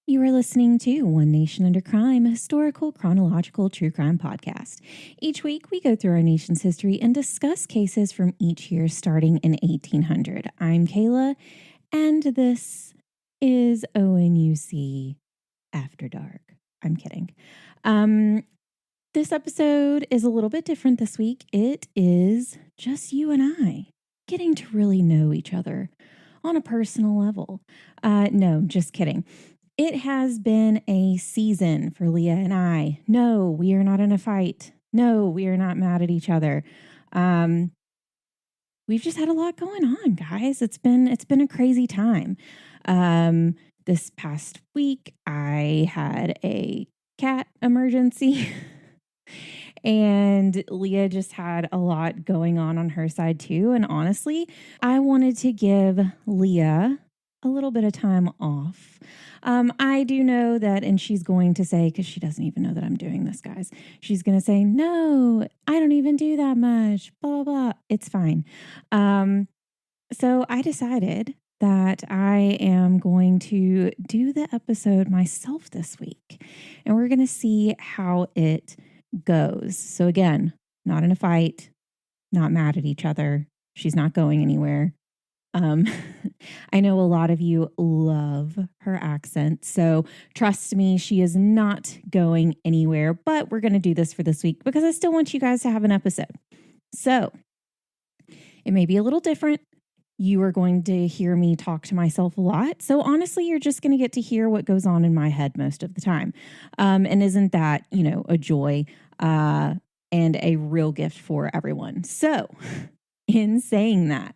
You are listening to One Nation Under Crime, a historical, chronological true crime podcast. Each week, we go through our nation's history and discuss cases from each year starting in 1800. I'm Kayla, and this is ONUC After Dark. I'm kidding. This episode is a little bit different this week. It is just you and I getting to really know each other on a personal level. No, just kidding. It has been a season for Leah and I. No, we are not in a fight. No, we are not mad at each other. We've just had a lot going on, guys. It's been a crazy time. This past week, I had a cat emergency. And Leah just had a lot going on her side too. And honestly, I wanted to give Leah a little bit of time off. I do know that, and she's going to say, because she doesn't even know that I'm doing this, guys, she's going to say, no, I don't even do that much, blah, blah, blah. It's fine. So I decided that I am going to do the episode myself this week, and we're going to see how it goes. So again, not in a fight, not mad at each other. She's not going anywhere. I know a lot of you love her accent, so trust me, she is not going anywhere, but we're going to do this for this week because I still want you guys to have an episode. So it may be a little different. You are going to hear me talk to myself a lot. So honestly, you're just going to get to hear what goes on in my head most of the time. And isn't that, a joy and a real gift for everyone? So in saying that,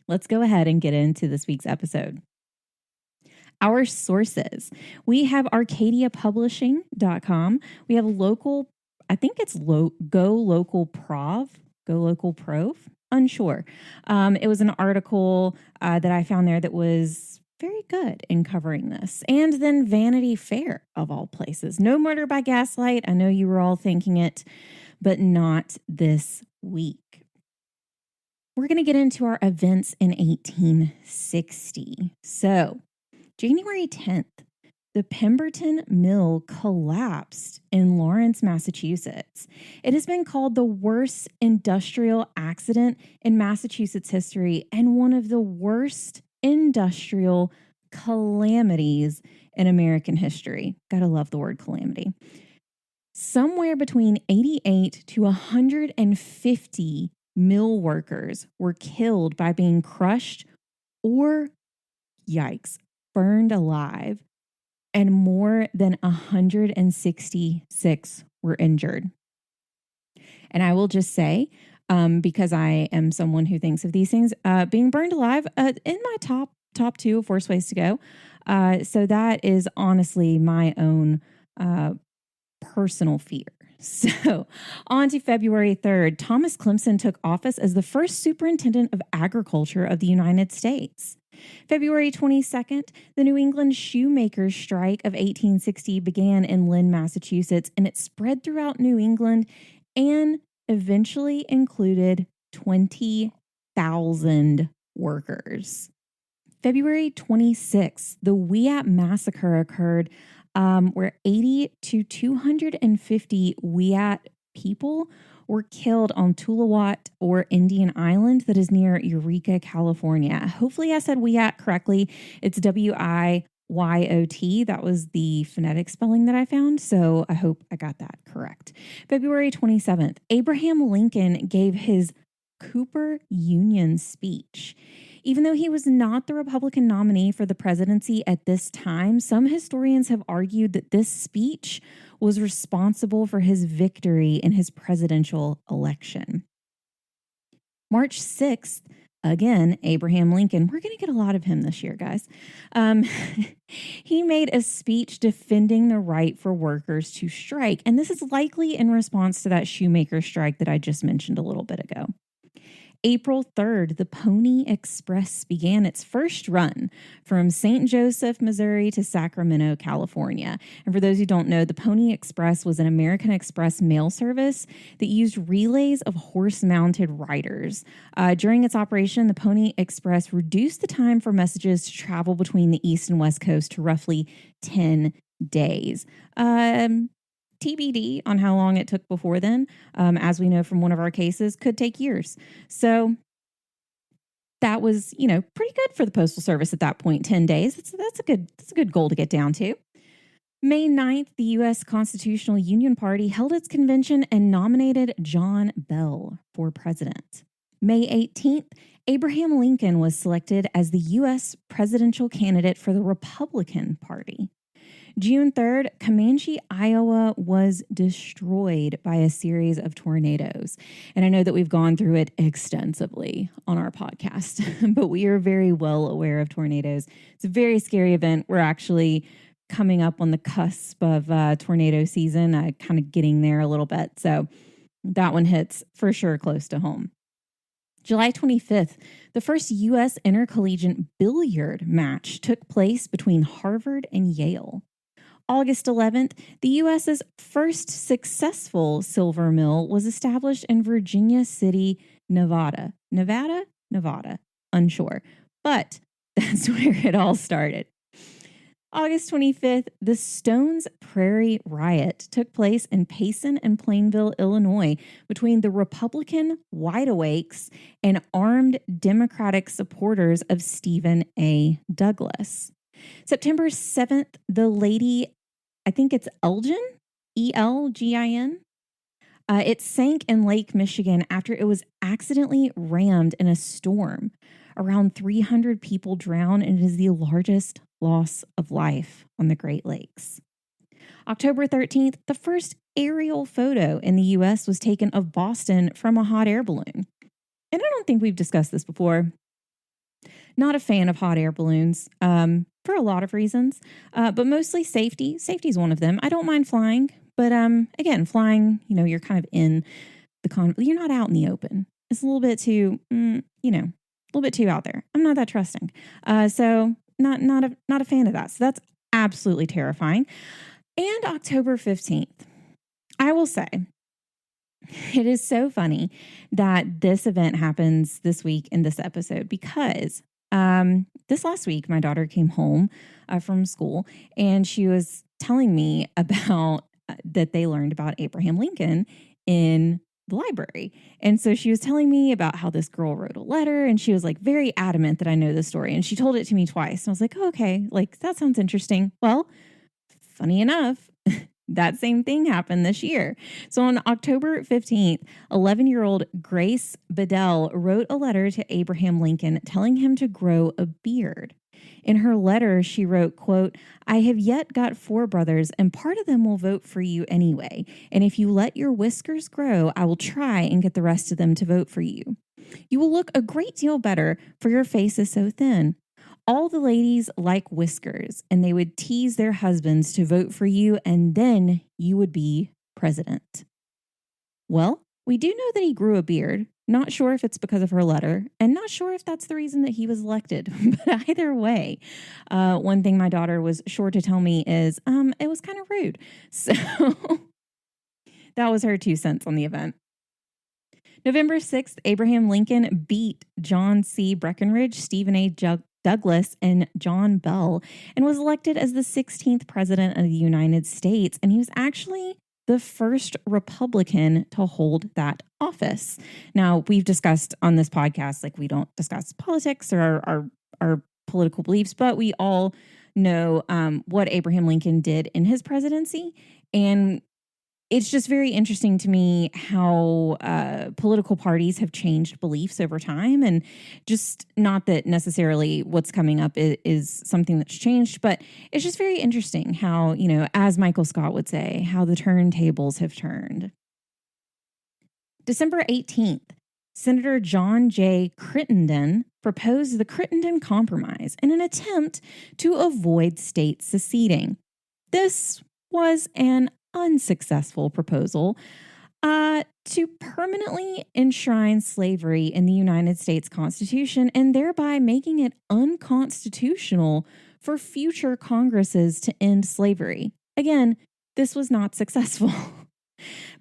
let's go ahead and get into this week's episode. Our sources. We have arcadiapublishing.com. We have local, I think it's Go Local Prov, unsure. It was an article that I found there that was very good in covering this. And then Vanity Fair, of all places. No Murder by Gaslight. I know you were all thinking it, but not this week. We're going to get into our events in 1860. So, January 10th, the Pemberton Mill collapsed in Lawrence, Massachusetts. It has been called the worst industrial accident in Massachusetts history and one of the worst industrial calamities in American history. Gotta love the word calamity. Somewhere between 88 to 150 mill workers were killed by being crushed or, yikes, burned alive, and more than 166 were injured. And I will just say, because I am someone who thinks of these things, being burned alive in my top two of worst ways to go. So that is honestly my own personal fear. So on to February 3rd, Thomas Clemson took office as the first superintendent of agriculture of the United States. February 22nd, the New England shoemakers' strike of 1860 began in Lynn, Massachusetts, and it spread throughout New England and eventually included 20,000 workers. February 26th, the Wyatt Massacre occurred, where 80 to 250 Wyatt people were killed on Tuluwat or Indian Island that is near Eureka, California. Hopefully I said Wyatt correctly. It's Wiyot. That was the phonetic spelling that I found, so I hope I got that correct. February 27th, Abraham Lincoln gave his Cooper Union speech. Even though he was not the Republican nominee for the presidency at this time, some historians have argued that this speech was responsible for his victory in his presidential election. March 6th, again, Abraham Lincoln. We're going to get a lot of him this year, guys. He made a speech defending the right for workers to strike. And this is likely in response to that shoemaker strike that I just mentioned a little bit ago. April 3rd, the Pony Express began its first run from St. Joseph, Missouri to Sacramento, California. And for those who don't know, the Pony Express was an American Express mail service that used relays of horse-mounted riders. During its operation, the Pony Express reduced the time for messages to travel between the East and West Coast to roughly 10 days. TBD on how long it took before then, as we know from one of our cases, could take years. So that was, pretty good for the Postal Service at that point, 10 days. That's a good goal to get down to. May 9th, the U.S. Constitutional Union Party held its convention and nominated John Bell for president. May 18th, Abraham Lincoln was selected as the U.S. presidential candidate for the Republican Party. June 3rd, Comanche, Iowa was destroyed by a series of tornadoes. And I know that we've gone through it extensively on our podcast, but we are very well aware of tornadoes. It's a very scary event. We're actually coming up on the cusp of tornado season, kind of getting there a little bit. So that one hits for sure close to home. July 25th, the first U.S. intercollegiate billiard match took place between Harvard and Yale. August 11th, the U.S.'s first successful silver mill was established in Virginia City, Nevada. Nevada? Unsure. But that's where it all started. August 25th, the Stones Prairie Riot took place in Payson and Plainville, Illinois, between the Republican Wide Awakes and armed Democratic supporters of Stephen A. Douglas. September 7th, the Lady, I think it's Elgin, Elgin. It sank in Lake Michigan after it was accidentally rammed in a storm. Around 300 people drowned, and it is the largest loss of life on the Great Lakes. October 13th, the first aerial photo in the U.S. was taken of Boston from a hot air balloon. And I don't think we've discussed this before. Not a fan of hot air balloons for a lot of reasons, but mostly safety. Safety is one of them. I don't mind flying, but again, flying, you're kind of in the you're not out in the open. It's a little bit too, a little bit too out there. I'm not that trusting, so not a fan of that. So that's absolutely terrifying. And October 15th, I will say, it is so funny that this event happens this week in this episode because this last week, my daughter came home from school and she was telling me about that they learned about Abraham Lincoln in the library. And so she was telling me about how this girl wrote a letter and she was like very adamant that I know the story. And she told it to me twice. And I was like, oh, okay, like that sounds interesting. Well, funny enough, that same thing happened this year. So on October 15th, 11-year-old Grace Bedell wrote a letter to Abraham Lincoln telling him to grow a beard. In her letter, she wrote, quote, "I have yet got 4 brothers, and part of them will vote for you anyway. And if you let your whiskers grow, I will try and get the rest of them to vote for you. You will look a great deal better, for your face is so thin. All the ladies like whiskers, and they would tease their husbands to vote for you, and then you would be president." Well, we do know that he grew a beard. Not sure if it's because of her letter, and not sure if that's the reason that he was elected. But either way, one thing my daughter was sure to tell me is it was kind of rude. So that was her 2 cents on the event. November 6th, Abraham Lincoln beat John C. Breckinridge, Stephen A. Douglas, and John Bell, and was elected as the 16th president of the United States. And he was actually the first Republican to hold that office. Now, we've discussed on this podcast, like we don't discuss politics or our political beliefs, but we all know what Abraham Lincoln did in his presidency. And it's just very interesting to me how political parties have changed beliefs over time, and just not that necessarily what's coming up is something that's changed, but it's just very interesting how, as Michael Scott would say, how the turntables have turned. December 18th, Senator John J. Crittenden proposed the Crittenden Compromise in an attempt to avoid states seceding. This was an unsuccessful proposal, to permanently enshrine slavery in the United States Constitution and thereby making it unconstitutional for future Congresses to end slavery. Again, this was not successful.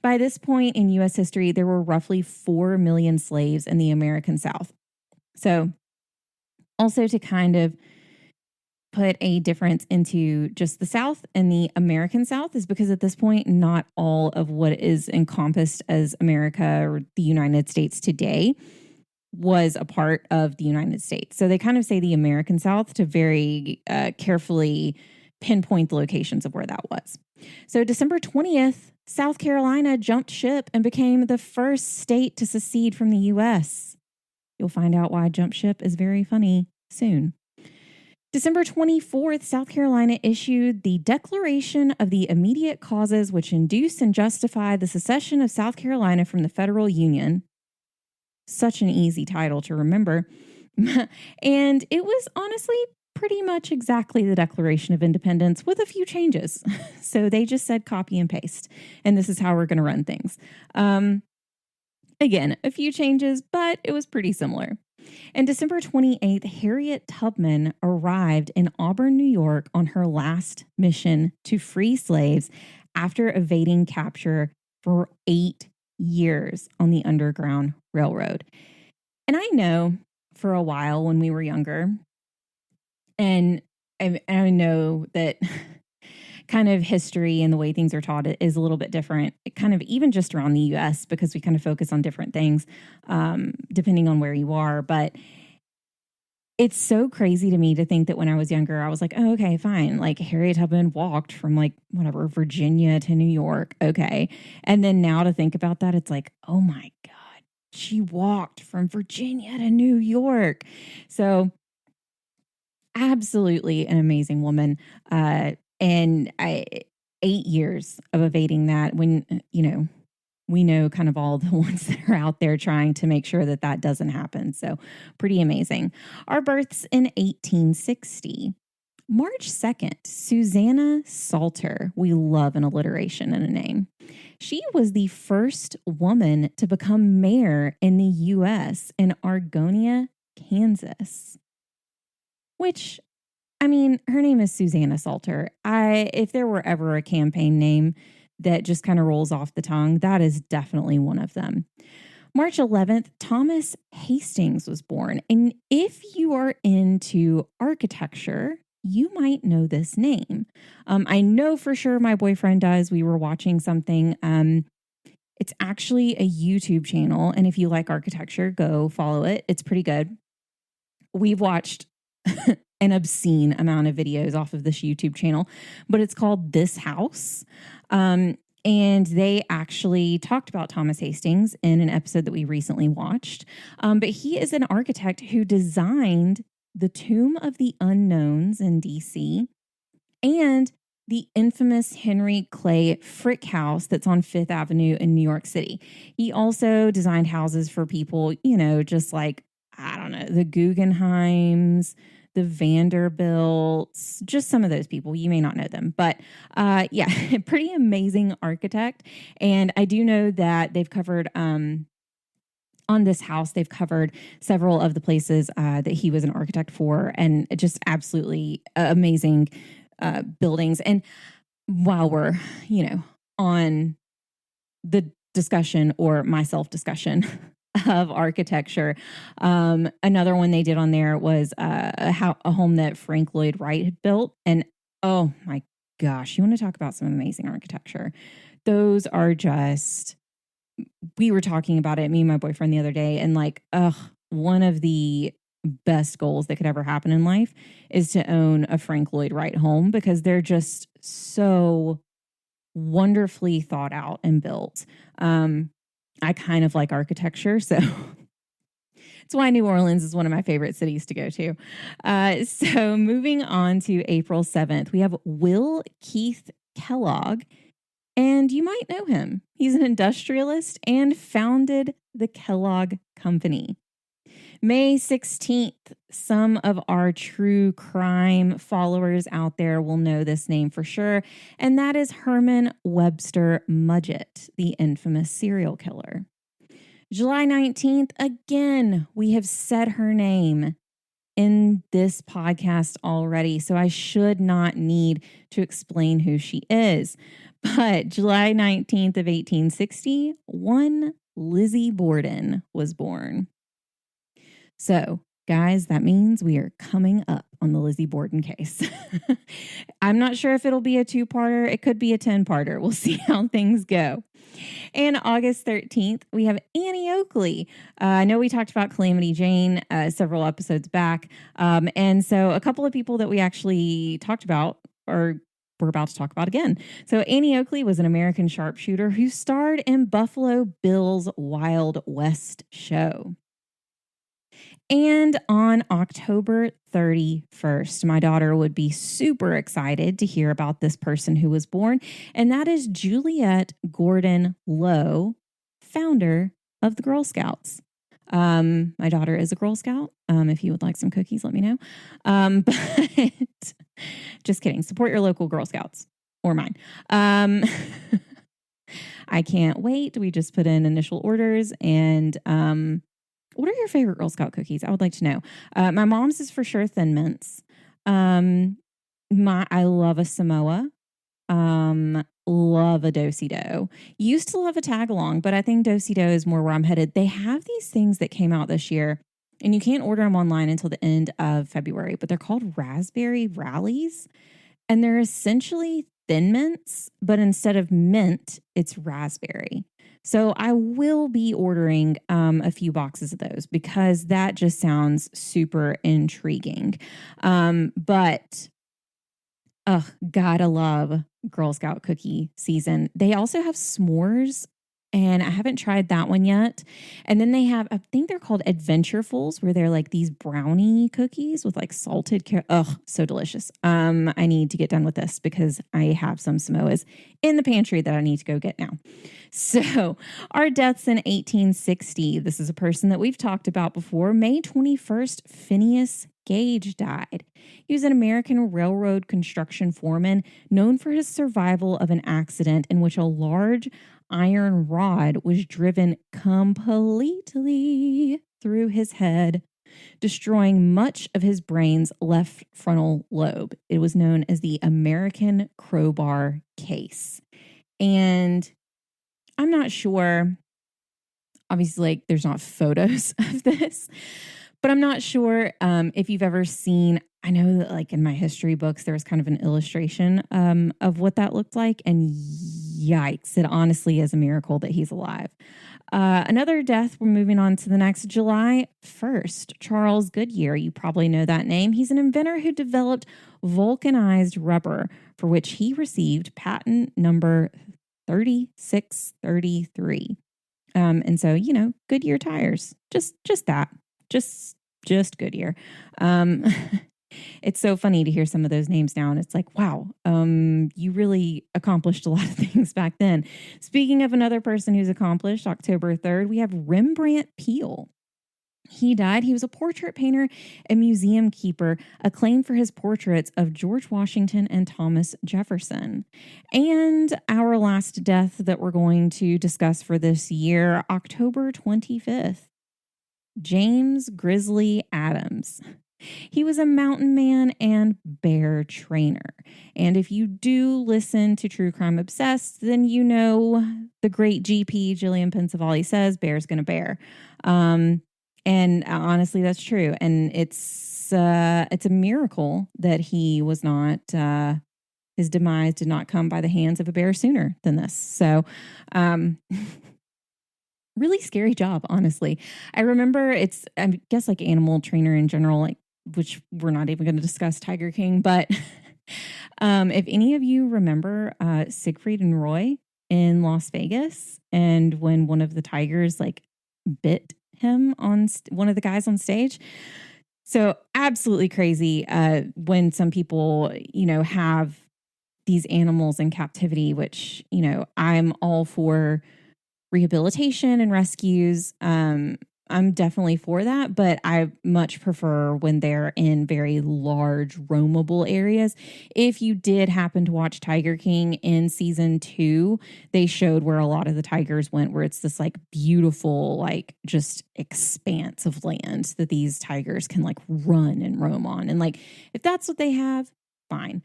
By this point in U.S. history, there were roughly 4 million slaves in the American South. So, also to kind of put a difference into just the South and the American South is because at this point, not all of what is encompassed as America or the United States today was a part of the United States. So they kind of say the American South to very carefully pinpoint the locations of where that was. So December 20th, South Carolina jumped ship and became the first state to secede from the U.S. You'll find out why jump ship is very funny soon. December 24th, South Carolina issued the Declaration of the Immediate Causes which induce and justify the secession of South Carolina from the federal union. Such an easy title to remember. And it was honestly pretty much exactly the Declaration of Independence with a few changes. So they just said copy and paste, and this is how we're going to run things. Again, a few changes, but it was pretty similar. And December 28th, Harriet Tubman arrived in Auburn, New York on her last mission to free slaves after evading capture for 8 years on the Underground Railroad. And I know for a while when we were younger, and I know that kind of history and the way things are taught is a little bit different, kind of even just around the U.S. because we kind of focus on different things depending on where you are. But it's so crazy to me to think that when I was younger, I was like, oh, okay, fine. Like Harriet Tubman walked from like whatever, Virginia to New York. Okay. And then now to think about that, it's like, oh my God, she walked from Virginia to New York. So absolutely an amazing woman. And 8 years of evading that when, we know kind of all the ones that are out there trying to make sure that that doesn't happen. So pretty amazing. Our births in 1860. March 2nd, Susanna Salter. We love an alliteration in a name. She was the first woman to become mayor in the U.S. in Argonia, Kansas. Which, I mean, her name is Susanna Salter. If there were ever a campaign name that just kind of rolls off the tongue, that is definitely one of them. March 11th, Thomas Hastings was born. And if you are into architecture, you might know this name. I know for sure my boyfriend does. We were watching something. It's actually a YouTube channel. And if you like architecture, go follow it. It's pretty good. We've watched an obscene amount of videos off of this YouTube channel, but it's called This House. And they actually talked about Thomas Hastings in an episode that we recently watched. But he is an architect who designed the Tomb of the Unknowns in DC and the infamous Henry Clay Frick House that's on Fifth Avenue in New York City. He also designed houses for people, just like, I don't know, the Guggenheims, the Vanderbilts, just some of those people. You may not know them, but pretty amazing architect. And I do know that they've covered on This House, they've covered several of the places that he was an architect for, and just absolutely amazing buildings. And while we're, on the discussion or my self-discussion of architecture, another one they did on there was a home that Frank Lloyd Wright had built. And oh my gosh, you want to talk about some amazing architecture. Those are just, we were talking about it, me and my boyfriend the other day, and like, one of the best goals that could ever happen in life is to own a Frank Lloyd Wright home, because they're just so wonderfully thought out and built. I kind of like architecture, so it's why New Orleans is one of my favorite cities to go to. So moving on to April 7th, we have Will Keith Kellogg, and you might know him. He's an industrialist and founded the Kellogg Company. May 16th, some of our true crime followers out there will know this name for sure, and that is Herman Webster Mudgett, the infamous serial killer. July 19th, again, we have said her name in this podcast already, so I should not need to explain who she is. But July 19th of 1860, one Lizzie Borden was born. So, guys, that means we are coming up on the Lizzie Borden case. I'm not sure if it'll be a 2-parter. It could be a 10-parter. We'll see how things go. And August 13th, we have Annie Oakley. I know we talked about Calamity Jane several episodes back. And so a couple of people that we actually talked about or we're about to talk about again. So Annie Oakley was an American sharpshooter who starred in Buffalo Bill's Wild West show. And on October 31st, my daughter would be super excited to hear about this person who was born, and that is Juliette Gordon Lowe, founder of the Girl Scouts. My daughter is a Girl Scout. If you would like some cookies, let me know. But just kidding. Support your local Girl Scouts or mine. I can't wait. We just put in initial orders and what are your favorite Girl Scout cookies? I would like to know. My mom's is for sure Thin Mints. I love a Samoa. Love a Do-si-do. Used to love a tag-along, but I think Do-si-do is more where I'm headed. They have these things that came out this year, and you can't order them online until the end of February, but they're called Raspberry Rallies, and they're essentially Thin Mints, but instead of mint, it's raspberry. So I will be ordering a few boxes of those because that just sounds super intriguing. But gotta love Girl Scout cookie season. They also have s'mores, and I haven't tried that one yet. And then they have, I think they're called Adventurefuls, where they're like these brownie cookies with like salted carrot. Oh, so delicious. I need to get done with this because I have some Samoas in the pantry that I need to go get now. So our deaths in 1860. This is a person that we've talked about before. May 21st, Phineas Gage died. He was an American railroad construction foreman known for his survival of an accident in which a large iron rod was driven completely through his head, destroying much of his brain's left frontal lobe. It was known as the American crowbar case. And I'm not sure, obviously, like, there's not photos of this, but I'm not sure if you've ever seen, I know that like in my history books, there was kind of an illustration of what that looked like. And yikes, it honestly is a miracle that he's alive. Another death, we're moving on to the next. July 1st, Charles Goodyear. You probably know that name. He's an inventor who developed vulcanized rubber, for which he received patent number 3633. And so, you know, Goodyear tires, just that. Just Goodyear. It's so funny to hear some of those names now, and it's like, wow, you really accomplished a lot of things back then. Speaking of another person who's accomplished, October 3rd, we have Rembrandt Peale. He died. He was a portrait painter and museum keeper, acclaimed for his portraits of George Washington and Thomas Jefferson. And our last death that we're going to discuss for this year, October 25th. James Grizzly Adams. He was a mountain man and bear trainer. And if you do listen to True Crime Obsessed, then you know the great GP Jillian Pensavalle says bear's gonna bear. And honestly, that's true. And it's a miracle that he was not, his demise did not come by the hands of a bear sooner than this. So, really scary job, honestly. I remember I guess like animal trainer in general, like, which we're not even going to discuss Tiger King, but if any of you remember Siegfried and Roy in Las Vegas, and when one of the tigers like bit him on one of the guys on stage. So absolutely crazy when some people, you know, have these animals in captivity, which, you know, I'm all for rehabilitation and rescues. I'm definitely for that, but I much prefer when they're in very large roamable areas. If you did happen to watch Tiger King in season 2, they showed where a lot of the tigers went, where it's this like beautiful, like just expanse of land that these tigers can like run and roam on. And like if that's what they have, fine.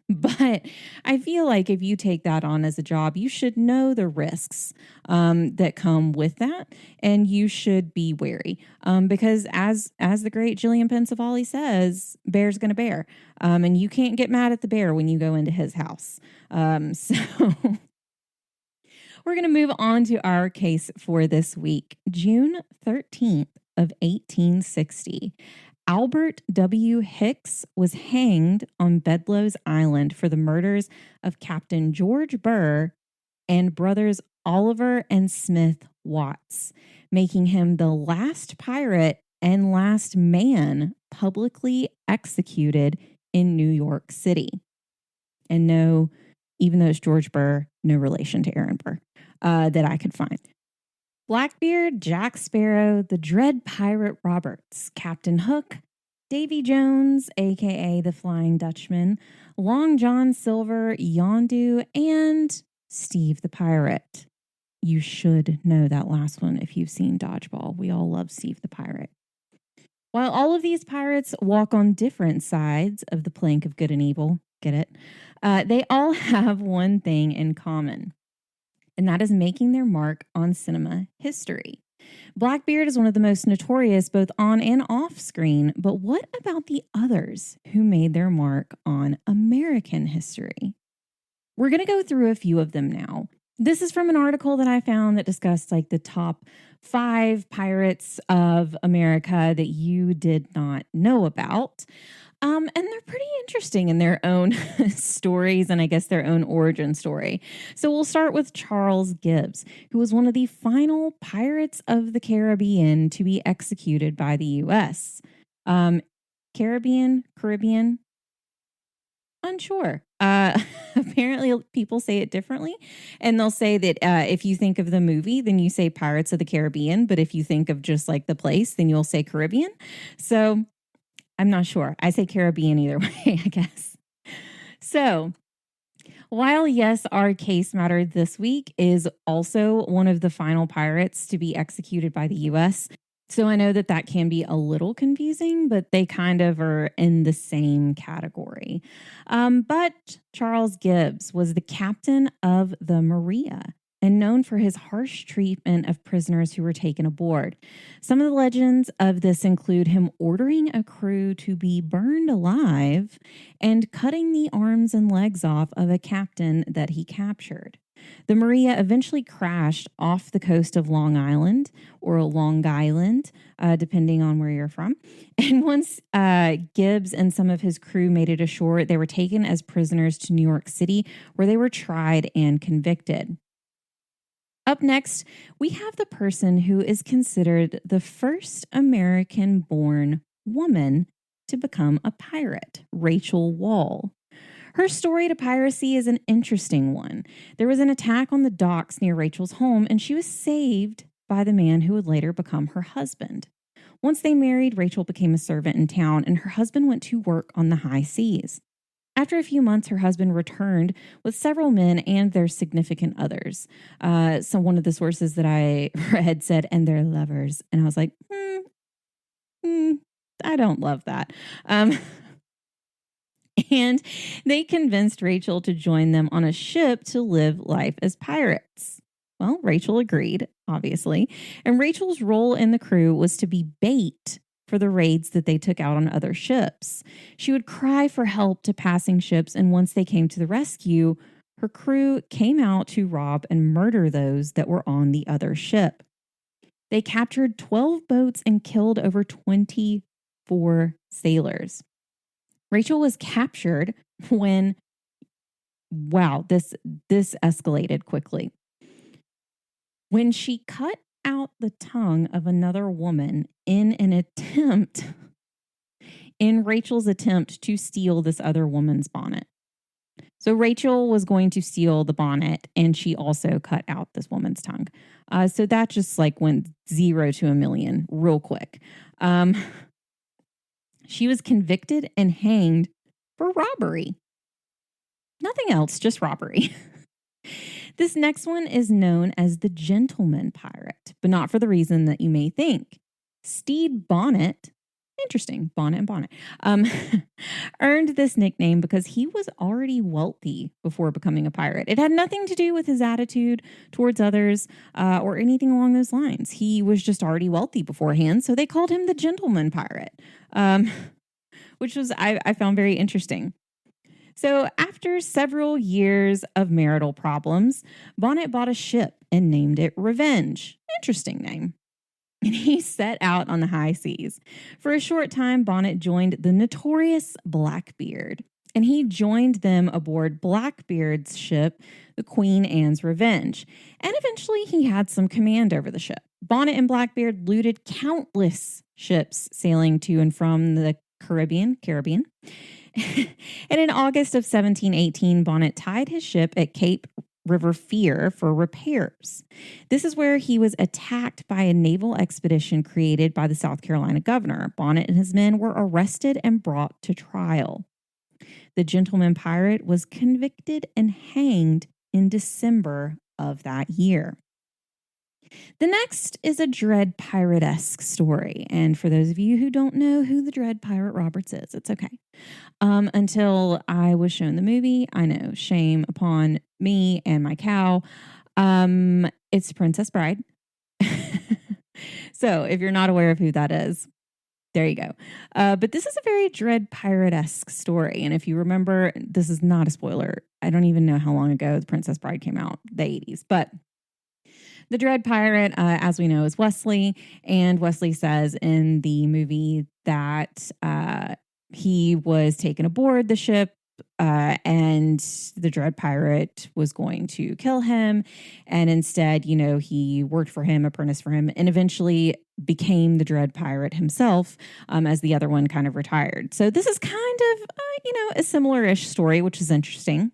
But I feel like if you take that on as a job, you should know the risks that come with that, and you should be wary. Because as the great Jillian Pensavalle says, bear's going to bear, and you can't get mad at the bear when you go into his house. So we're going to move on to our case for this week, June 13th of 1860. Albert W. Hicks was hanged on Bedloe's Island for the murders of Captain George Burr and brothers Oliver and Smith Watts, making him the last pirate and last man publicly executed in New York City. And no, even though it's George Burr, no relation to Aaron Burr that I could find. Blackbeard, Jack Sparrow, the Dread Pirate Roberts, Captain Hook, Davy Jones, a.k.a. the Flying Dutchman, Long John Silver, Yondu, and Steve the Pirate. You should know that last one if you've seen Dodgeball. We all love Steve the Pirate. While all of these pirates walk on different sides of the plank of good and evil, get it? They all have one thing in common, and that is making their mark on cinema history. Blackbeard is one of the most notorious both on and off screen, but what about the others who made their mark on American history? We're going to go through a few of them now. This is from an article that I found that discussed like the top 5 pirates of America that you did not know about. And they're pretty interesting in their own stories and I guess their own origin story. So we'll start with Charles Gibbs, who was one of the final pirates of the Caribbean to be executed by the U.S. Caribbean, unsure. Apparently people say it differently, and they'll say that if you think of the movie, then you say Pirates of the Caribbean, but if you think of just like the place, then you'll say Caribbean. So I'm not sure. I say Caribbean either way, I guess. So while, yes, our case matter this week is also one of the final pirates to be executed by the U.S., so I know that that can be a little confusing, but they kind of are in the same category. But Charles Gibbs was the captain of the Maria and known for his harsh treatment of prisoners who were taken aboard. Some of the legends of this include him ordering a crew to be burned alive and cutting the arms and legs off of a captain that he captured. The Maria eventually crashed off the coast of Long Island or Long Island, depending on where you're from. And once Gibbs and some of his crew made it ashore, they were taken as prisoners to New York City, where they were tried and convicted. Up next, we have the person who is considered the first American-born woman to become a pirate, Rachel Wall. Her story to piracy is an interesting one. There was an attack on the docks near Rachel's home, and she was saved by the man who would later become her husband. Once they married, Rachel became a servant in town, and her husband went to work on the high seas. After a few months, her husband returned with several men and their significant others. So one of the sources that I read said, and their lovers. And I was like, I don't love that. And they convinced Rachel to join them on a ship to live life as pirates. Well, Rachel agreed, obviously. And Rachel's role in the crew was to be bait for the raids that they took out on other ships. She would cry for help to passing ships, and once they came to the rescue, her crew came out to rob and murder those that were on the other ship. They captured 12 boats and killed over 24 sailors. Rachel was captured when, this escalated quickly. When she cut out the tongue of another woman in Rachel's attempt to steal this other woman's bonnet. So Rachel was going to steal the bonnet, and she also cut out this woman's tongue. So that just like went 0 to a million real quick. She was convicted and hanged for robbery. Nothing else, just robbery. This next one is known as the gentleman pirate, but not for the reason that you may think. Stede Bonnet, interesting, bonnet and bonnet, earned this nickname because he was already wealthy before becoming a pirate. It had nothing to do with his attitude towards others or anything along those lines. He was just already wealthy beforehand, so they called him the gentleman pirate, which was I found very interesting. So after several years of marital problems, Bonnet bought a ship and named it Revenge. Interesting name. And he set out on the high seas. For a short time, Bonnet joined the notorious Blackbeard, and he joined them aboard Blackbeard's ship, the Queen Anne's Revenge. And eventually he had some command over the ship. Bonnet and Blackbeard looted countless ships sailing to and from the Caribbean. And in August of 1718, Bonnet tied his ship at Cape River Fear for repairs. This is where he was attacked by a naval expedition created by the South Carolina governor. Bonnet and his men were arrested and brought to trial. The gentleman pirate was convicted and hanged in December of that year. The next is a Dread Pirate-esque story. And for those of you who don't know who the Dread Pirate Roberts is, it's okay. Until I was shown the movie, I know, shame upon me and my cow. It's Princess Bride. So if you're not aware of who that is, there you go. But this is a very Dread Pirate-esque story. And if you remember, this is not a spoiler. I don't even know how long ago the Princess Bride came out, the 80s. But the Dread Pirate, as we know, is Wesley. And Wesley says in the movie that he was taken aboard the ship and the Dread Pirate was going to kill him. And instead, he worked for him, apprenticed for him, and eventually became the Dread Pirate himself as the other one kind of retired. So this is kind of, a similar-ish story, which is interesting.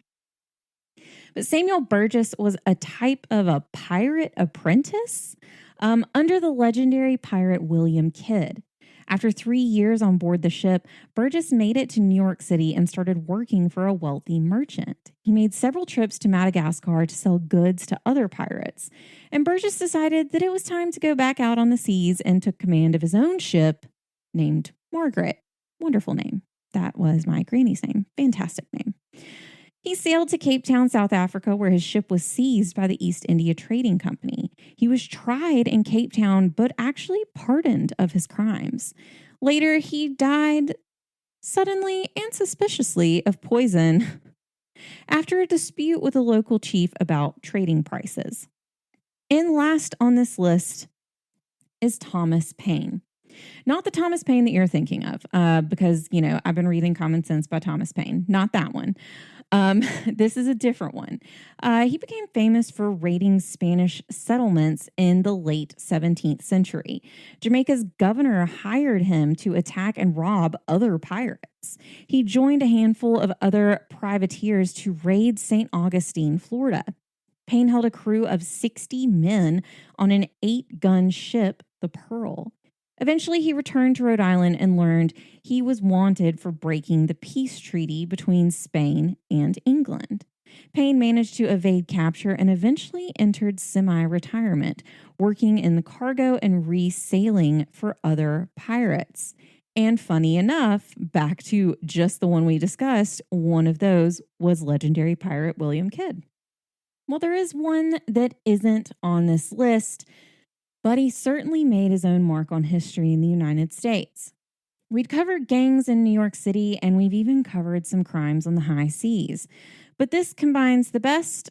But Samuel Burgess was a type of a pirate apprentice under the legendary pirate William Kidd. After 3 years on board the ship, Burgess made it to New York City and started working for a wealthy merchant. He made several trips to Madagascar to sell goods to other pirates. And Burgess decided that it was time to go back out on the seas and took command of his own ship named Margaret. Wonderful name. That was my granny's name. Fantastic name. He sailed to Cape Town, South Africa, where his ship was seized by the East India Trading Company. He was tried in Cape Town, but actually pardoned of his crimes. Later, he died suddenly and suspiciously of poison after a dispute with a local chief about trading prices. And last on this list is Thomas Paine. Not the Thomas Paine that you're thinking of, because, I've been reading Common Sense by Thomas Paine. Not that one. This is a different one. He became famous for raiding Spanish settlements in the late 17th century. Jamaica's governor hired him to attack and rob other pirates. He joined a handful of other privateers to raid St. Augustine, Florida. Paine held a crew of 60 men on an 8-gun ship, the Pearl. Eventually, he returned to Rhode Island and learned he was wanted for breaking the peace treaty between Spain and England. Paine managed to evade capture and eventually entered semi-retirement, working in the cargo and resailing for other pirates. And funny enough, back to just the one we discussed, one of those was legendary pirate William Kidd. Well, there is one that isn't on this list, but he certainly made his own mark on history in the United States. We'd covered gangs in New York City, and we've even covered some crimes on the high seas. But this combines the best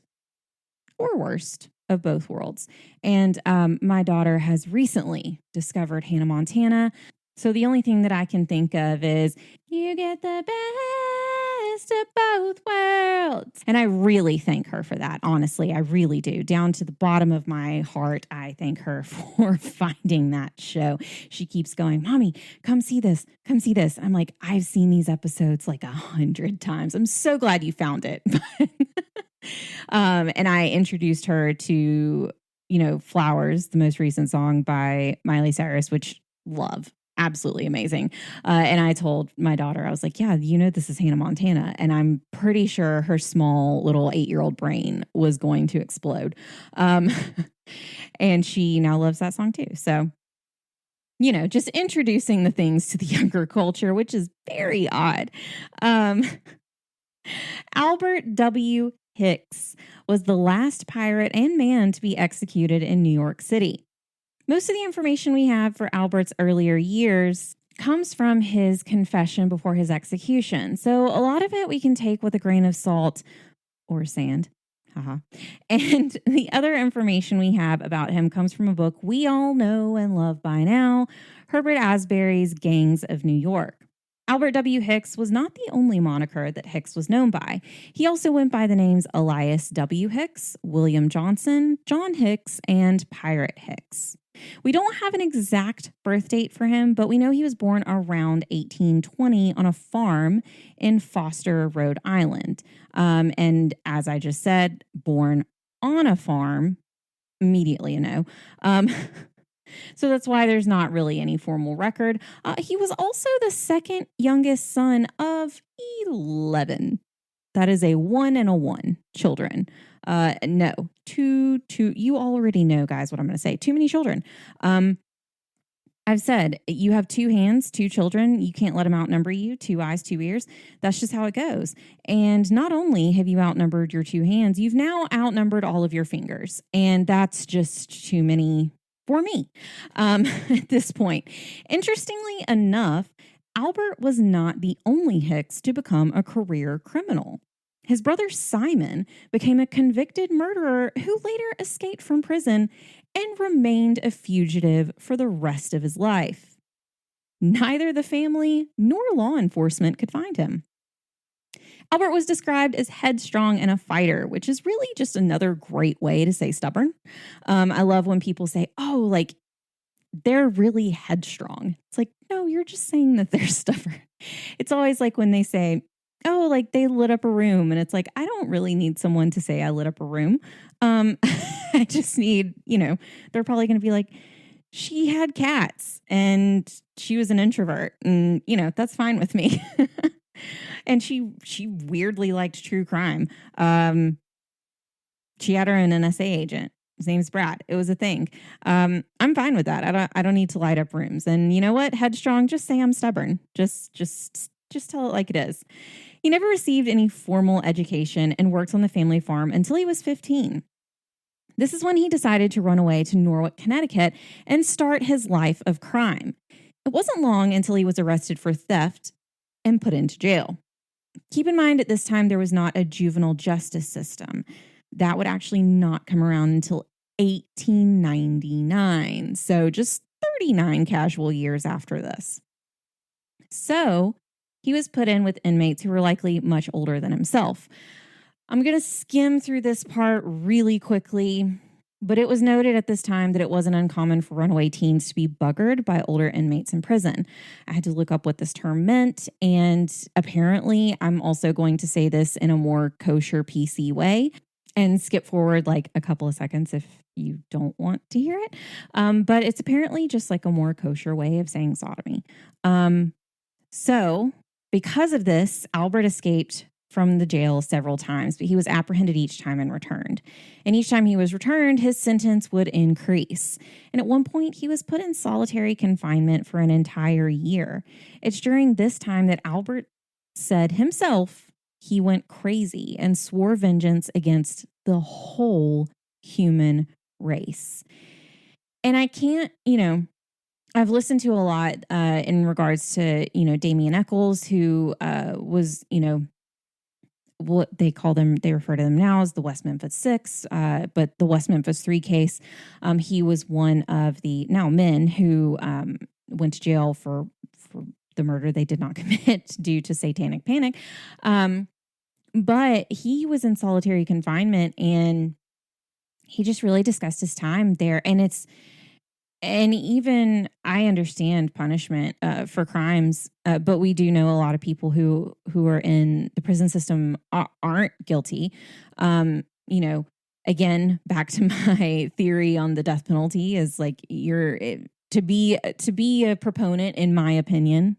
or worst of both worlds. And my daughter has recently discovered Hannah Montana. So the only thing that I can think of is, you get the best of both worlds. And I really thank her for that. Honestly, I really do. Down to the bottom of my heart, I thank her for finding that show. She keeps going, Mommy, come see this. Come see this. I'm like, I've seen these episodes like 100 times. I'm so glad you found it. And I introduced her to, Flowers, the most recent song by Miley Cyrus, which love. Absolutely amazing. And I told my daughter, I was like, yeah, this is Hannah Montana. And I'm pretty sure her small little 8-year-old brain was going to explode. And she now loves that song too. So, just introducing the things to the younger culture, which is very odd. Albert W. Hicks was the last pirate and man to be executed in New York City. Most of the information we have for Albert's earlier years comes from his confession before his execution. So a lot of it we can take with a grain of salt or sand. And the other information we have about him comes from a book we all know and love by now, Herbert Asbury's Gangs of New York. Albert W. Hicks was not the only moniker that Hicks was known by. He also went by the names Elias W. Hicks, William Johnson, John Hicks, and Pirate Hicks. We don't have an exact birth date for him, but we know he was born around 1820 on a farm in Foster, Rhode Island. And as I just said, born on a farm, immediately a no. So that's why there's not really any formal record. He was also the second youngest son of 11. That is a 1 and a 1 children. No, two. You already know, guys, what I'm going to say. Too many children. I've said you have 2 hands, 2 children. You can't let them outnumber you. 2 eyes, 2 ears. That's just how it goes. And not only have you outnumbered your 2 hands, you've now outnumbered all of your fingers. And that's just too many for me at this point. Interestingly enough, Albert was not the only Hicks to become a career criminal. His brother Simon became a convicted murderer who later escaped from prison and remained a fugitive for the rest of his life. Neither the family nor law enforcement could find him. Albert was described as headstrong and a fighter, which is really just another great way to say stubborn. I love when people say, oh, like, they're really headstrong. It's like, no, you're just saying that they're stubborn. It's always like when they say, oh, like they lit up a room. And it's like, I don't really need someone to say I lit up a room. I just need, they're probably going to be like, she had cats and she was an introvert. And, that's fine with me. And she weirdly liked true crime. She had her own NSA agent. His name's Brad. It was a thing. I'm fine with that. I don't need to light up rooms. And you know what? Headstrong, just say I'm stubborn. Just tell it like it is. He never received any formal education and worked on the family farm until he was 15. This is when he decided to run away to Norwalk, Connecticut, and start his life of crime. It wasn't long until he was arrested for theft and put into jail. Keep in mind, at this time, there was not a juvenile justice system. That would actually not come around until 1899. So just 39 casual years after this. So he was put in with inmates who were likely much older than himself. I'm going to skim through this part really quickly, but it was noted at this time that it wasn't uncommon for runaway teens to be buggered by older inmates in prison. I had to look up what this term meant, and apparently I'm also going to say this in a more kosher PC way and skip forward like a couple of seconds if you don't want to hear it. But it's apparently just like a more kosher way of saying sodomy. So because of this, Albert escaped from the jail several times, but he was apprehended each time and returned. And each time he was returned, his sentence would increase. And at one point, he was put in solitary confinement for an entire year. It's during this time that Albert said himself he went crazy and swore vengeance against the whole human race. And I can't, I've listened to a lot in regards to, Damien Eccles, who was, what they call them, they refer to them now as the West Memphis Six, but the West Memphis Three case, he was one of the now men who went to jail for the murder they did not commit due to satanic panic. But he was in solitary confinement, and he just really discussed his time there. And even I understand punishment for crimes, but we do know a lot of people who are in the prison system aren't guilty. Again, back to my theory on the death penalty is like to be a proponent, in my opinion,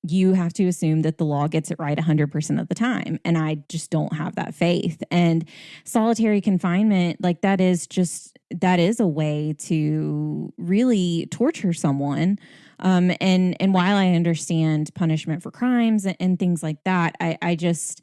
you have to assume that the law gets it right 100% of the time. And I just don't have that faith. And solitary confinement, like that is a way to really torture someone. And while I understand punishment for crimes and things like that, I just,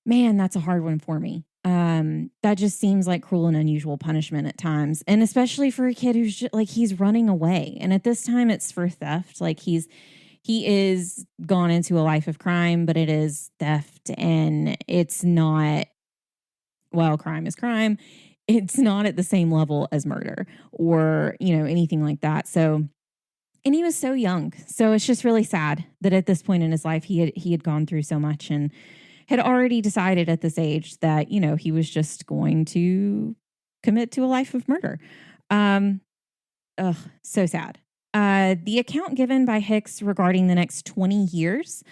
man, that's a hard one for me. That just seems like cruel and unusual punishment at times. And especially for a kid who's just, like, he's running away. And at this time it's for theft. Like he is gone into a life of crime, but it is theft, and it's not, well, crime is crime. It's not at the same level as murder or, anything like that. So, and he was so young. So it's just really sad that at this point in his life, he had gone through so much and had already decided at this age that, he was just going to commit to a life of murder. So sad. The account given by Hicks regarding the next 20 years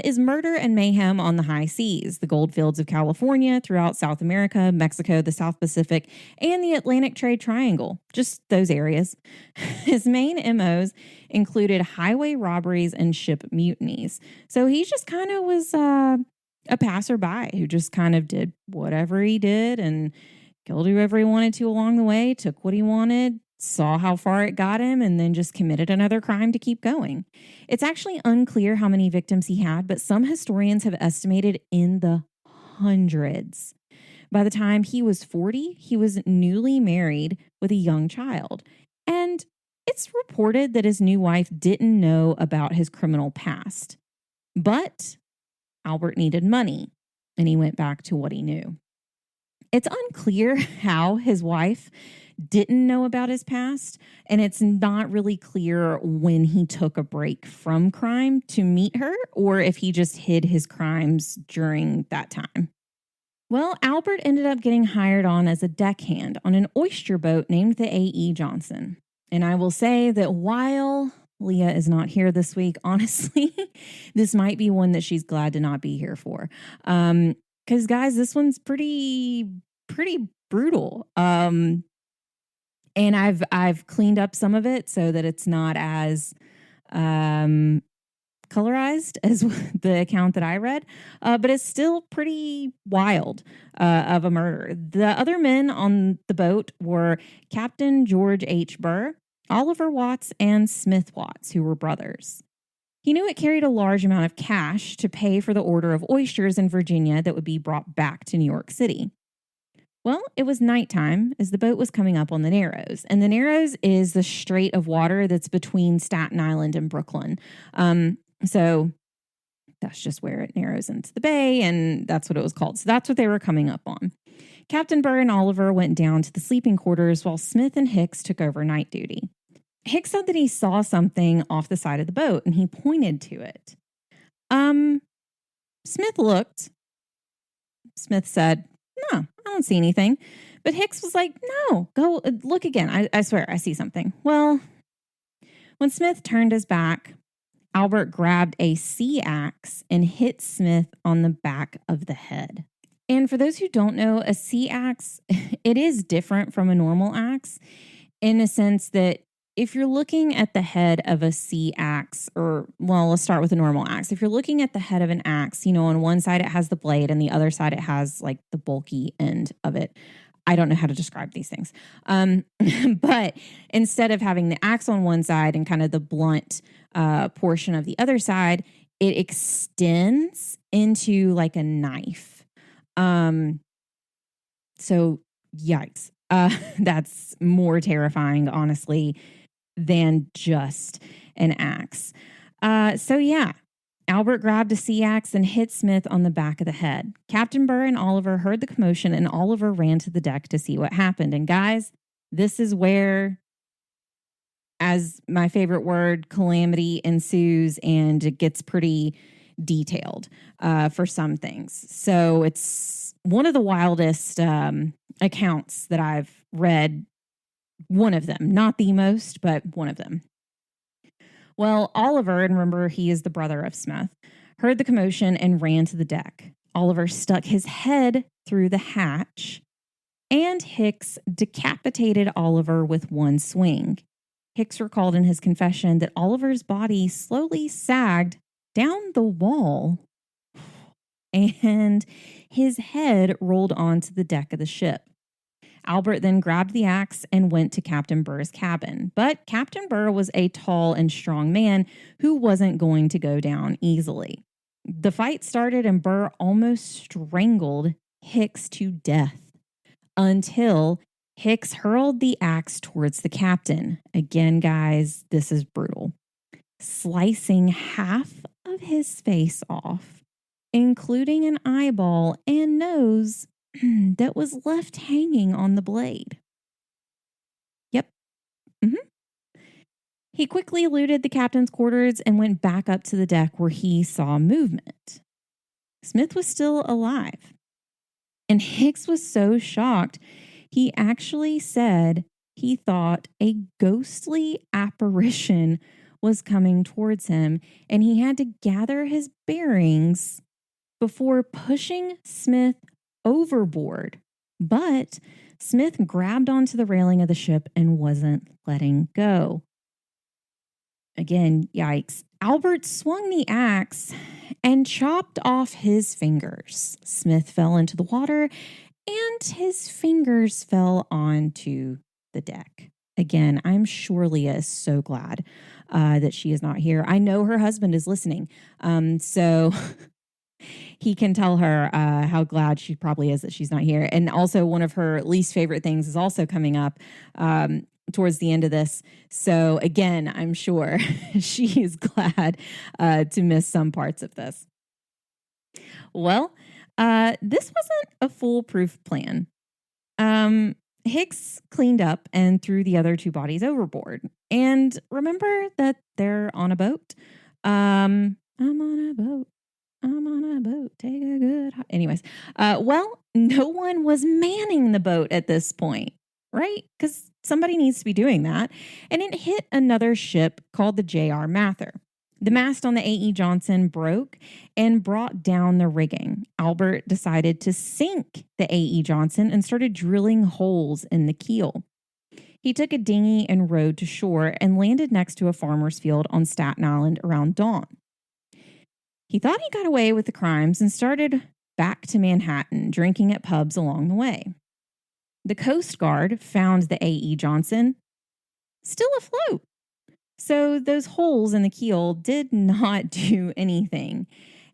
is murder and mayhem on the high seas, the gold fields of California, throughout South America, Mexico, the South Pacific, and the Atlantic Trade Triangle, just those areas. His main MOs included highway robberies and ship mutinies. So he just kind of was a passerby who just kind of did whatever he did and killed whoever he wanted to along the way, took what he wanted, saw how far it got him, and then just committed another crime to keep going. It's actually unclear how many victims he had, but some historians have estimated in the hundreds. By the time he was 40, he was newly married with a young child. And it's reported that his new wife didn't know about his criminal past. But Albert needed money, and he went back to what he knew. It's unclear how his wife didn't know about his past, and it's not really clear when he took a break from crime to meet her or if he just hid his crimes during that time. Well, Albert ended up getting hired on as a deckhand on an oyster boat named the A.E. Johnson. And I will say that while Leah is not here this week, honestly, this might be one that she's glad to not be here for. Because guys, this one's pretty brutal. And I've cleaned up some of it so that it's not as colorized as the account that I read, but it's still pretty wild of a murder. The other men on the boat were Captain George H. Burr, Oliver Watts, and Smith Watts, who were brothers. He knew it carried a large amount of cash to pay for the order of oysters in Virginia that would be brought back to New York City. Well, it was nighttime as the boat was coming up on the Narrows. And the Narrows is the strait of water that's between Staten Island and Brooklyn. So that's just where it narrows into the bay, and that's what it was called. So that's what they were coming up on. Captain Burr and Oliver went down to the sleeping quarters while Smith and Hicks took over night duty. Hicks said that he saw something off the side of the boat, and he pointed to it. Smith looked. Smith said, "No, I don't see anything." But Hicks was like, "No, go look again. I swear I see something." Well, when Smith turned his back, Albert grabbed a sea axe and hit Smith on the back of the head. And for those who don't know, a sea axe, it is different from a normal axe in a sense that if you're looking at the head of a sea axe, let's start with a normal axe. If you're looking at the head of an axe, on one side it has the blade and the other side it has like the bulky end of it. I don't know how to describe these things. But instead of having the axe on one side and kind of the blunt portion of the other side, it extends into like a knife. So yikes. That's more terrifying, honestly, than just an axe. Albert grabbed a sea axe and hit Smith on the back of the head. Captain Burr and Oliver heard the commotion, and Oliver ran to the deck to see what happened. And guys, this is where as my favorite word, calamity ensues and it gets pretty detailed for some things. So it's one of the wildest accounts that I've read. One of them, not the most, but one of them. Well, Oliver, and remember he is the brother of Smith, heard the commotion and ran to the deck. Oliver stuck his head through the hatch, and Hicks decapitated Oliver with one swing. Hicks recalled in his confession that Oliver's body slowly sagged down the wall, and his head rolled onto the deck of the ship. Albert then grabbed the axe and went to Captain Burr's cabin. But Captain Burr was a tall and strong man who wasn't going to go down easily. The fight started and Burr almost strangled Hicks to death until Hicks hurled the axe towards the captain. Again, guys, this is brutal. Slicing half of his face off, including an eyeball and nose that was left hanging on the blade. Yep. He quickly looted the captain's quarters and went back up to the deck where he saw movement. Smith was still alive. And Hicks was so shocked, he actually said he thought a ghostly apparition was coming towards him, and he had to gather his bearings before pushing Smith overboard. But Smith grabbed onto the railing of the ship and wasn't letting go. Again, yikes. Albert swung the axe and chopped off his fingers. Smith fell into the water and his fingers fell onto the deck. Again, I'm sure Leah is so glad that she is not here. I know her husband is listening. So he can tell her how glad she probably is that she's not here. And also one of her least favorite things is also coming up towards the end of this. So again, I'm sure she is glad to miss some parts of this. Well, this wasn't a foolproof plan. Hicks cleaned up and threw the other two bodies overboard. And remember that they're on a boat. I'm on a boat. I'm on a boat. Take a good... Anyways, well, no one was manning the boat at this point, right? Because somebody needs to be doing that. And it hit another ship called the J.R. Mather. The mast on the A.E. Johnson broke and brought down the rigging. Albert decided to sink the A.E. Johnson and started drilling holes in the keel. He took a dinghy and rowed to shore and landed next to a farmer's field on Staten Island around dawn. He thought he got away with the crimes and started back to Manhattan, drinking at pubs along the way. The Coast Guard found the A.E. Johnson still afloat. So those holes in the keel did not do anything.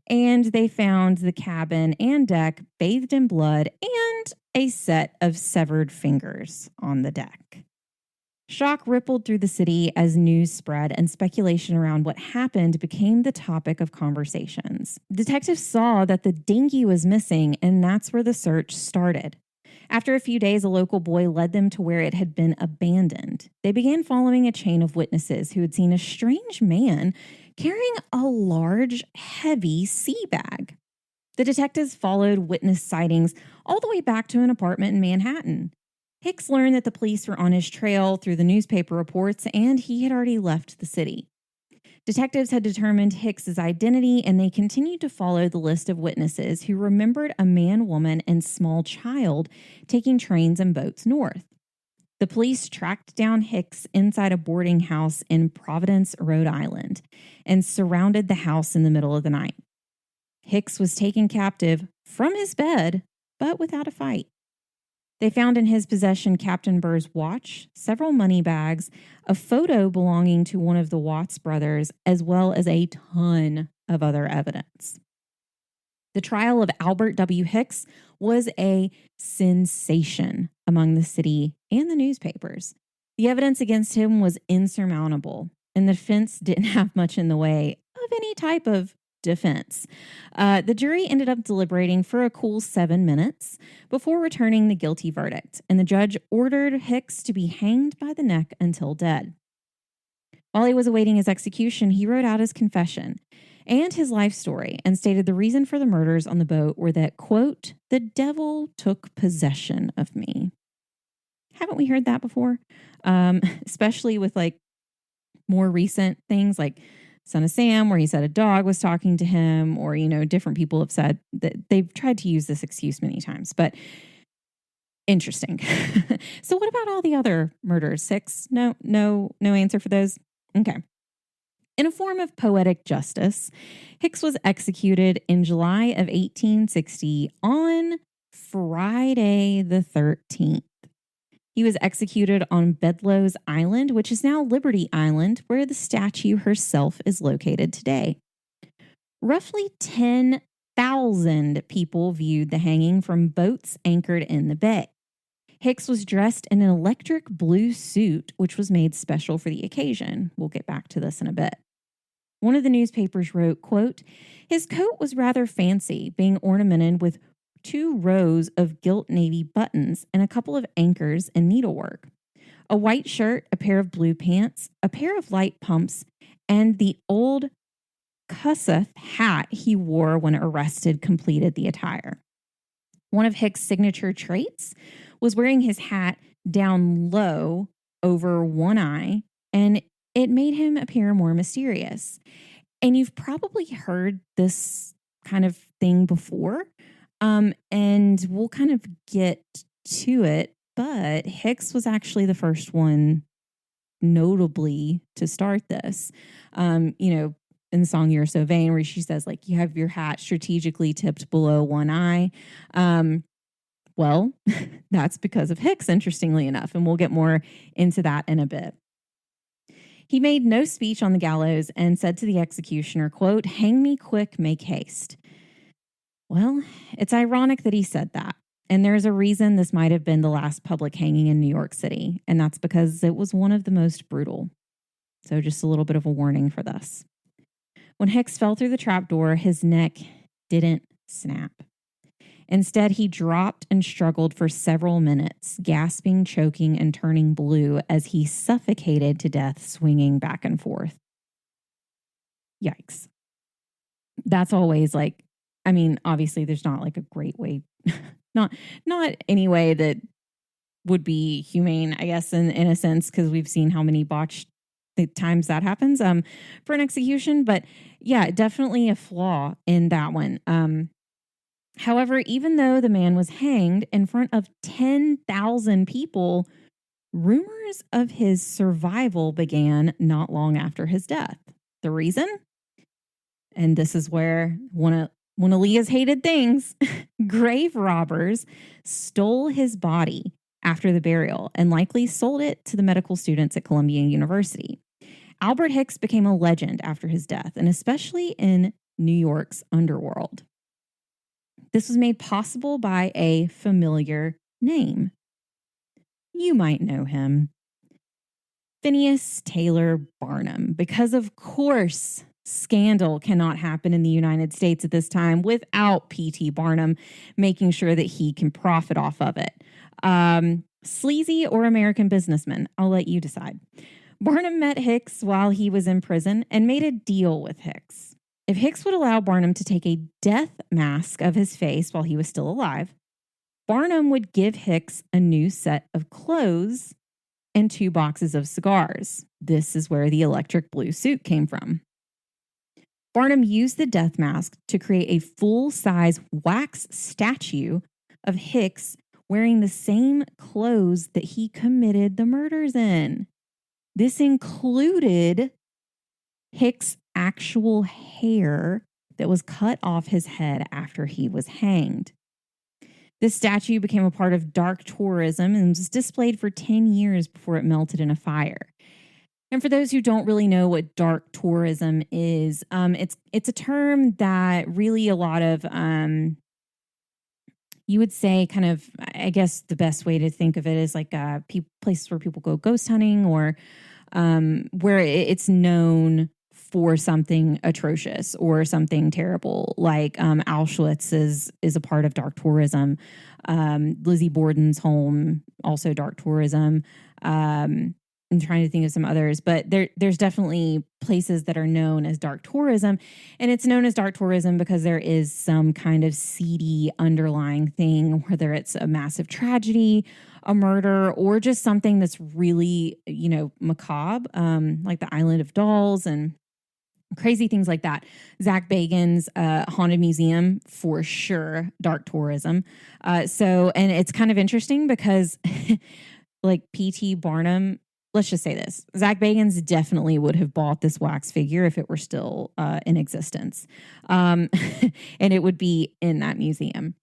And they found the cabin and deck bathed in blood and a set of severed fingers on the deck. Shock rippled through the city as news spread and speculation around what happened became the topic of conversations. Detectives saw that the dinghy was missing, and that's where the search started. After a few days, a local boy led them to where it had been abandoned. They began following a chain of witnesses who had seen a strange man carrying a large, heavy sea bag. The detectives followed witness sightings all the way back to an apartment in Manhattan. Hicks learned that the police were on his trail through the newspaper reports, and he had already left the city. Detectives had determined Hicks's identity, and they continued to follow the list of witnesses who remembered a man, woman, and small child taking trains and boats north. The police tracked down Hicks inside a boarding house in Providence, Rhode Island, and surrounded the house in the middle of the night. Hicks was taken captive from his bed, but without a fight. They found in his possession Captain Burr's watch, several money bags, a photo belonging to one of the Watts brothers, as well as a ton of other evidence. The trial of Albert W. Hicks was a sensation among the city and the newspapers. The evidence against him was insurmountable, and the defense didn't have much in the way of any type of defense. The jury ended up deliberating for a cool 7 minutes before returning the guilty verdict, and the judge ordered Hicks to be hanged by the neck until dead. While he was awaiting his execution, he wrote out his confession and his life story and stated the reason for the murders on the boat were that, quote, the devil took possession of me. Haven't we heard that before? Especially with like more recent things like Son of Sam, where he said a dog was talking to him, or, different people have said that they've tried to use this excuse many times, but interesting. So what about all the other murders? Hicks? No answer for those. Okay. In a form of poetic justice, Hicks was executed in July of 1860 on Friday the 13th. He was executed on Bedloe's Island, which is now Liberty Island, where the statue herself is located today. Roughly 10,000 people viewed the hanging from boats anchored in the bay. Hicks was dressed in an electric blue suit, which was made special for the occasion. We'll get back to this in a bit. One of the newspapers wrote, quote, his coat was rather fancy, being ornamented with 2 rows of gilt navy buttons and a couple of anchors and needlework. A white shirt, a pair of blue pants, a pair of light pumps, and the old Kossuth hat he wore when arrested completed the attire. One of Hicks' signature traits was wearing his hat down low over one eye, and it made him appear more mysterious. And you've probably heard this kind of thing before, and we'll kind of get to it, but Hicks was actually the first one notably to start this. In the song You're So Vain, where she says, like, you have your hat strategically tipped below one eye. Well, that's because of Hicks, interestingly enough, and we'll get more into that in a bit. He made no speech on the gallows and said to the executioner, quote, hang me quick, make haste. Well, it's ironic that he said that. And there's a reason this might have been the last public hanging in New York City, and that's because it was one of the most brutal. So just a little bit of a warning for this. When Hicks fell through the trapdoor, his neck didn't snap. Instead, he dropped and struggled for several minutes, gasping, choking, and turning blue as he suffocated to death, swinging back and forth. Yikes. That's always like, obviously there's not like a great way, not any way that would be humane, I guess, in a sense, because we've seen how many botched times that happens for an execution. But yeah, definitely a flaw in that one. However, even though the man was hanged in front of 10,000 people, rumors of his survival began not long after his death. The reason? And this is where one of Leah's hated things, grave robbers stole his body after the burial and likely sold it to the medical students at Columbia University. Albert Hicks became a legend after his death, and especially in New York's underworld. This was made possible by a familiar name. You might know him. Phineas Taylor Barnum, because of course, scandal cannot happen in the United States at this time without P.T. Barnum making sure that he can profit off of it. Sleazy or American businessman, I'll let you decide. Barnum met Hicks while he was in prison and made a deal with Hicks. If Hicks would allow Barnum to take a death mask of his face while he was still alive, Barnum would give Hicks a new set of clothes and 2 boxes of cigars. This is where the electric blue suit came from. Barnum used the death mask to create a full-size wax statue of Hicks wearing the same clothes that he committed the murders in. This included Hicks' actual hair that was cut off his head after he was hanged. This statue became a part of dark tourism and was displayed for 10 years before it melted in a fire. And for those who don't really know what dark tourism is, it's a term that really a lot of, you would say kind of, I guess the best way to think of it is like places where people go ghost hunting or where it's known for something atrocious or something terrible, like Auschwitz is a part of dark tourism. Lizzie Borden's home, also dark tourism. I'm trying to think of some others, but there's definitely places that are known as dark tourism. And it's known as dark tourism because there is some kind of seedy underlying thing, whether it's a massive tragedy, a murder, or just something that's really, macabre, like the Island of Dolls and crazy things like that. Zach Bagans' Haunted Museum, for sure, dark tourism. And it's kind of interesting because like P.T. Barnum, let's just say this. Zach Bagans definitely would have bought this wax figure if it were still in existence. And it would be in that museum.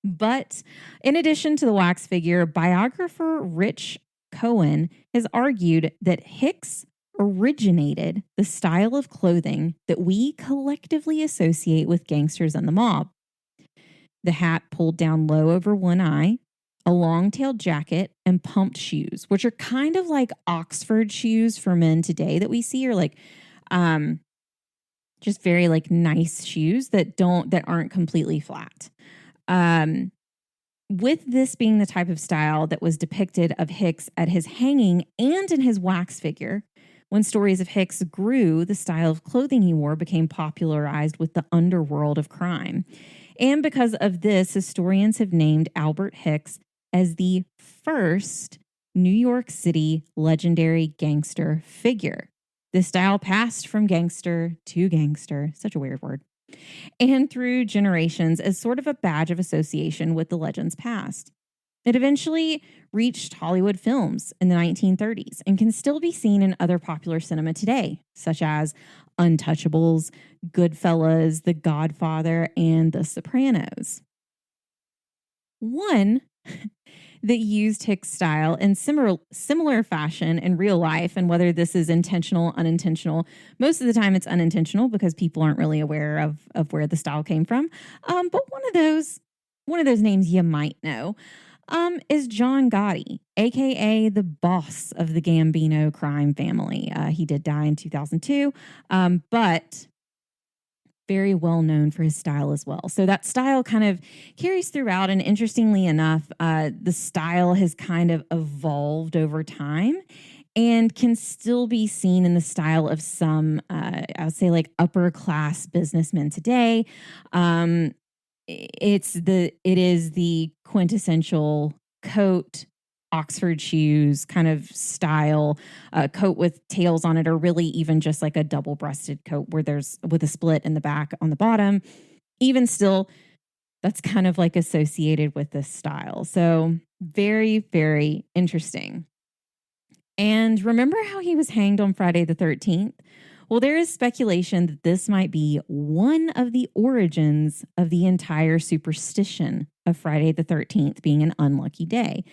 But in addition to the wax figure, biographer Rich Cohen has argued that Hicks originated the style of clothing that we collectively associate with gangsters and the mob. The hat pulled down low over one eye, a long-tailed jacket, and pumped shoes, which are kind of like Oxford shoes for men today that we see, or like just very like nice shoes that aren't completely flat. With this being the type of style that was depicted of Hicks at his hanging and in his wax figure, when stories of Hicks grew, the style of clothing he wore became popularized with the underworld of crime. And because of this, historians have named Albert Hicks as the first New York City legendary gangster figure. The style passed from gangster to gangster, such a weird word, and through generations as sort of a badge of association with the legend's past. It eventually reached Hollywood films in the 1930s and can still be seen in other popular cinema today, such as Untouchables, Goodfellas, The Godfather, and The Sopranos. One that used Hicks' style in similar fashion in real life, and whether this is intentional, unintentional, most of the time it's unintentional because people aren't really aware of where the style came from. But one of those names you might know is John Gotti, aka the boss of the Gambino crime family. He did die in 2002, but very well known for his style as well. So that style kind of carries throughout. And interestingly enough, the style has kind of evolved over time and can still be seen in the style of some, I would say, like upper class businessmen today. It is the quintessential coat, Oxford shoes kind of style, coat with tails on it, or really even just like a double-breasted coat with a split in the back on the bottom. Even still, that's kind of like associated with this style. So very, very interesting. And remember how he was hanged on Friday the 13th? Well, there is speculation that this might be one of the origins of the entire superstition of Friday the 13th being an unlucky day.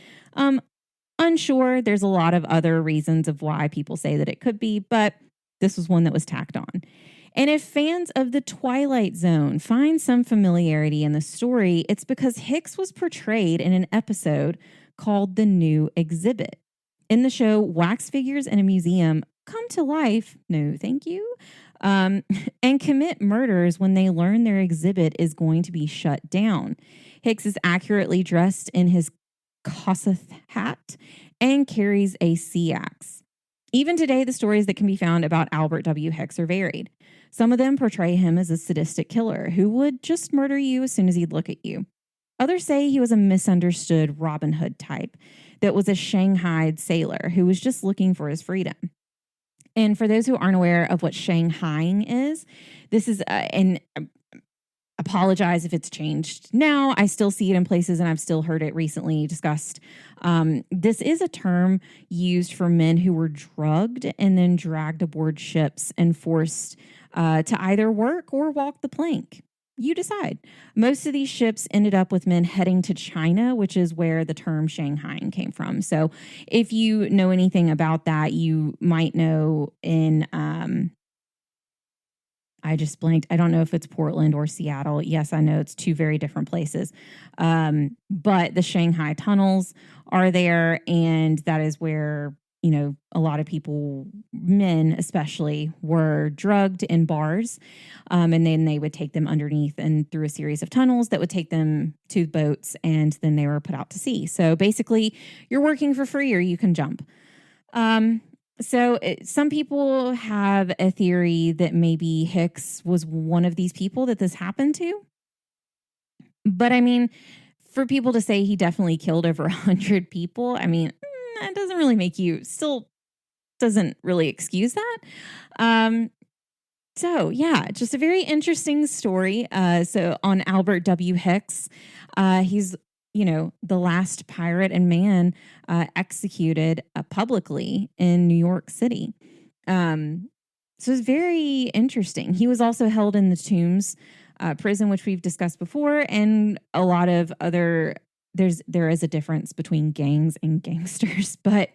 Unsure. There's a lot of other reasons of why people say that it could be, but this was one that was tacked on. And if fans of The Twilight Zone find some familiarity in the story, it's because Hicks was portrayed in an episode called The New Exhibit. In the show, wax figures in a museum come to life, no thank you, and commit murders when they learn their exhibit is going to be shut down. Hicks is accurately dressed in his Kossuth hat and carries a sea axe. Even today, the stories that can be found about Albert W. Hicks are varied. Some of them portray him as a sadistic killer who would just murder you as soon as he'd look at you. Others say he was a misunderstood Robin Hood type that was a Shanghaied sailor who was just looking for his freedom. And for those who aren't aware of what Shanghaiing is, this is and apologize if it's changed now. I still see it in places and I've still heard it recently discussed. This is a term used for men who were drugged and then dragged aboard ships and forced to either work or walk the plank. You decide. Most of these ships ended up with men heading to China, which is where the term Shanghaiing came from. So if you know anything about that, you might know in I just blanked. I don't know if it's Portland or Seattle. Yes, I know it's two very different places. But the Shanghai tunnels are there, and that is where, a lot of people, men especially, were drugged in bars. And then they would take them underneath and through a series of tunnels that would take them to boats, and then they were put out to sea. So basically, you're working for free or you can jump. Um, some people have a theory that maybe Hicks was one of these people that this happened to. But I mean, for people to say he definitely killed over 100 people, I mean, that doesn't really make you, still doesn't really excuse that. Um, yeah, just a very interesting story. So on Albert W. Hicks, he's, the last pirate and man executed publicly in New York City. So it's very interesting. He was also held in the Tombs prison, which we've discussed before, and a lot of other. There is a difference between gangs and gangsters, but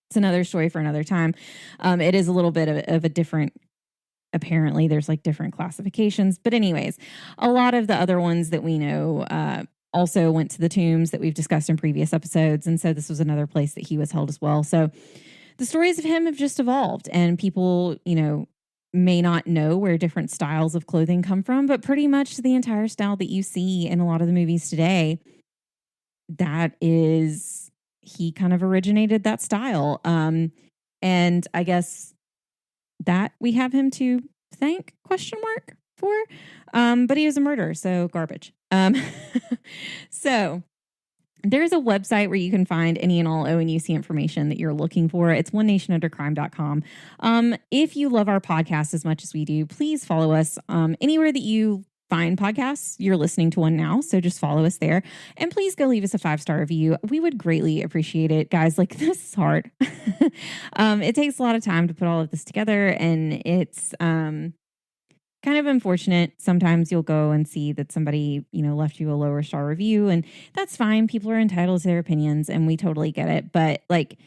it's another story for another time. It is a little bit of a different. Apparently, there's like different classifications, but anyways, a lot of the other ones that we know also went to the Tombs that we've discussed in previous episodes, and so this was another place that he was held as well. So the stories of him have just evolved, and people, may not know where different styles of clothing come from, but pretty much the entire style that you see in a lot of the movies today, that is, he kind of originated that style. And I guess that we have him to thank ? For. But he was a murderer, so garbage. So there's a website where you can find any and all ONUC information that you're looking for. It's onenationundercrime.com. If you love our podcast as much as we do, please follow us anywhere that you find podcasts. You're listening to one now, so just follow us there. And please go leave us a 5-star review. We would greatly appreciate it. Guys, like, this is hard. It takes a lot of time to put all of this together, and it's kind of unfortunate. Sometimes you'll go and see that somebody, left you a lower star review, and that's fine. People are entitled to their opinions, and we totally get it. But like,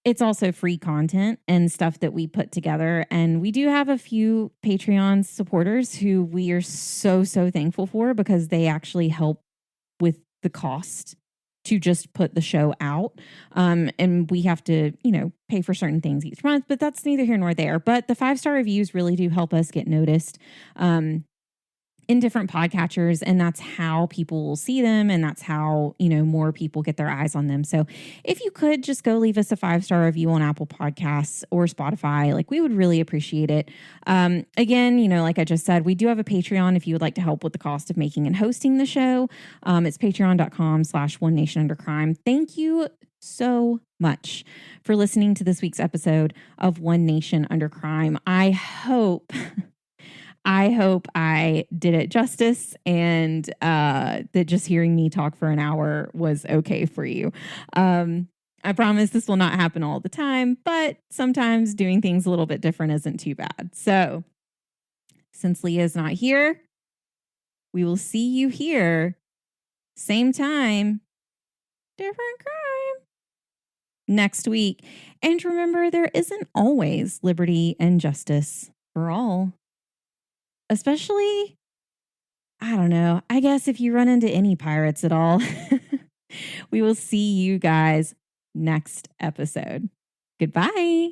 it's also free content and stuff that we put together. And we do have a few Patreon supporters who we are so, so thankful for, because they actually help with the cost to just put the show out. And we have to, pay for certain things each month, but that's neither here nor there. But the 5-star reviews really do help us get noticed in different podcatchers, and that's how people will see them, and that's how, more people get their eyes on them. So if you could just go leave us a 5-star review on Apple Podcasts or Spotify, like, we would really appreciate it. Again, like I just said, we do have a Patreon if you would like to help with the cost of making and hosting the show. It's patreon.com/onenationundercrime. Thank you so much for listening to this week's episode of One Nation Under Crime. I hope I did it justice, and that just hearing me talk for an hour was okay for you. I promise this will not happen all the time, but sometimes doing things a little bit different isn't too bad. So since Leah's not here, we will see you here, same time, different crime, next week. And remember, there isn't always liberty and justice for all. Especially, I don't know, I guess if you run into any pirates at all. We will see you guys next episode. Goodbye.